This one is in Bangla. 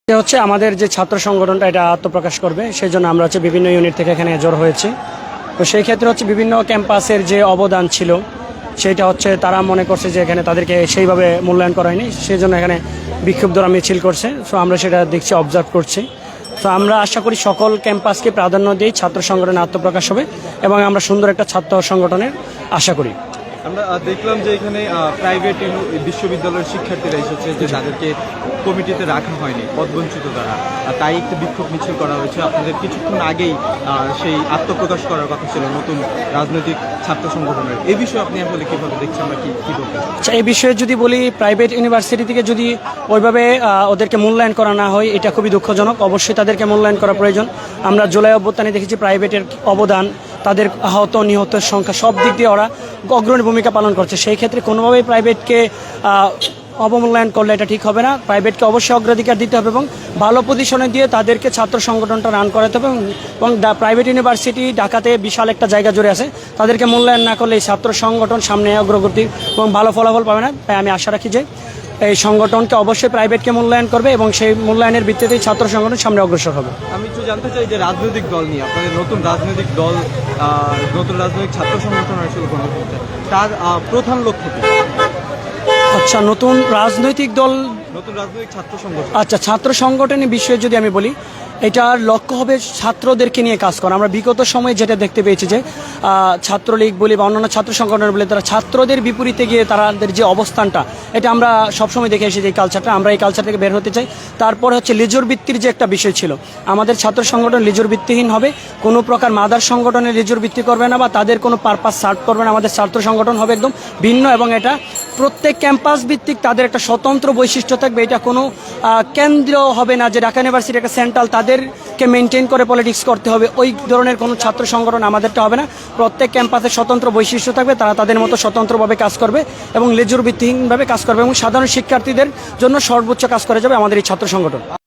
এটা হচ্ছে আমাদের যে ছাত্র সংগঠনটা এটা আত্মপ্রকাশ করবে, সেই জন্য আমরা হচ্ছে বিভিন্ন ইউনিট থেকে এখানে জড়ো হয়েছি। তো সেই ক্ষেত্রে হচ্ছে বিভিন্ন ক্যাম্পাসের যে অবদান ছিল সেটা হচ্ছে তারা মনে করছে যে এখানে তাদেরকে সেইভাবে মূল্যায়ন করা হয়নি, সেই জন্য এখানে বিক্ষোভ দ্বারা মিছিল করছে। সো আমরা সেটা দেখছি, অবজার্ভ করছি। তো আমরা আশা করি সকল ক্যাম্পাসকে প্রাধান্য দিয়ে ছাত্র সংগঠনের আত্মপ্রকাশ হবে এবং আমরা সুন্দর একটা ছাত্র সংগঠনের আশা করি। আমরা দেখলাম যে এখানে প্রাইভেট বিশ্ববিদ্যালয়ের শিক্ষার্থীরা এসেছে, যে তাদেরকে কমিটিতে রাখা হয়নি, পদবঞ্চিত তারা, তাই একটি বিক্ষোভ মিছিল করা হয়েছে। আপনাদের কিছুক্ষণ আগেই সেই আত্মপ্রকাশ করার কথা ছিল নতুন রাজনৈতিক ছাত্র সংগঠনের। এই বিষয়ে আপনি আসলে কীভাবে দেখছেন বা কী বলবেন? আচ্ছা, এই বিষয়ে যদি বলি, প্রাইভেট ইউনিভার্সিটি থেকে যদি ওইভাবে ওদেরকে মূল্যায়ন করা না হয় এটা খুবই দুঃখজনক। অবশ্যই তাদেরকে মূল্যায়ন করা প্রয়োজন। আমরা জুলাই অভ্যুত্থানে দেখেছি প্রাইভেটের অবদান, তাদের আহত নিহতের সংখ্যা সব দিক দিয়ে ওরা অগ্রণী ভূমিকা পালন করছে। সেই ক্ষেত্রে কোনোভাবেই প্রাইভেটকে অবমূল্যায়ন করলে এটা ঠিক হবে না। প্রাইভেটকে অবশ্যই অগ্রাধিকার দিতে হবে এবং ভালো পজিশনে দিয়ে তাদেরকে ছাত্র সংগঠনটা রান করাতে হবে। এবং প্রাইভেট ইউনিভার্সিটি ঢাকাতে বিশাল একটা জায়গা জুড়ে আছে, তাদেরকে মূল্যায়ন না করলে এই ছাত্র সংগঠন সামনে অগ্রগতি এবং ভালো ফলাফল পাবে না। তাই আমি আশা রাখি যে এই সংগঠনকে অবশ্যই প্রাইভেটকে মূল্যায়ন করবে এবং সেই মূল্যায়নের ভিত্তিতেই ছাত্র সংগঠন সামনে অগ্রসর হবে। আমি একটু জানতে চাই যে রাজনৈতিক দল নিয়ে আপনাদের নতুন রাজনৈতিক দল, নতুন রাজনৈতিক ছাত্র সংগঠন আসলে গঠন করতে, তার প্রধান লক্ষ্য কি? আচ্ছা, নতুন রাজনৈতিক দল, নতুন রাজনৈতিক ছাত্র সংগঠন। আচ্ছা, ছাত্র সংগঠনের বিষয়ে যদি আমি বলি, এটার লক্ষ্য হবে ছাত্রদেরকে নিয়ে কাজ করা। আমরা বিগত সময়ে যেটা দেখতে পেয়েছি যে ছাত্রলীগ বলি বা অন্যান্য ছাত্র সংগঠন বলে তারা ছাত্রদের বিপরীতে গিয়ে তাদের যে অবস্থানটা, এটা আমরা সবসময় দেখে এসেছি। এই কালচারটা, আমরা এই কালচার থেকে বের হতে চাই। তারপর হচ্ছে লিজুর ভিত্তির যে একটা বিষয় ছিল, আমাদের ছাত্র সংগঠন লিজুর ভিত্তিহীন হবে, কোনো প্রকার মাদার সংগঠনের লিজুর ভিত্তি করবে না বা তাদের কোনো পারপাস সার্ভ করবে না। আমাদের ছাত্র সংগঠন হবে একদম ভিন্ন এবং এটা প্রত্যেক ক্যাম্পাস ভিত্তিক তাদের একটা স্বতন্ত্র বৈশিষ্ট্য থাকবে। এটা কোনো কেন্দ্র হবে না যে ঢাকা ইউনিভার্সিটি একটা সেন্ট্রাল, তাদেরকে মেনটেন করে পলিটিক্স করতে হবে, ওই ধরনের কোনো ছাত্র সংগঠন আমাদেরটা হবে না। প্রত্যেক ক্যাম্পাসে স্বতন্ত্র বৈশিষ্ট্য থাকবে, তারা তাদের মতো স্বতন্ত্রভাবে কাজ করবে এবং লেজুর ভিত্তিহীনভাবে কাজ করবে এবং সাধারণ শিক্ষার্থীদের জন্য সর্বোচ্চ কাজ করে যাবে আমাদের এই ছাত্র সংগঠন।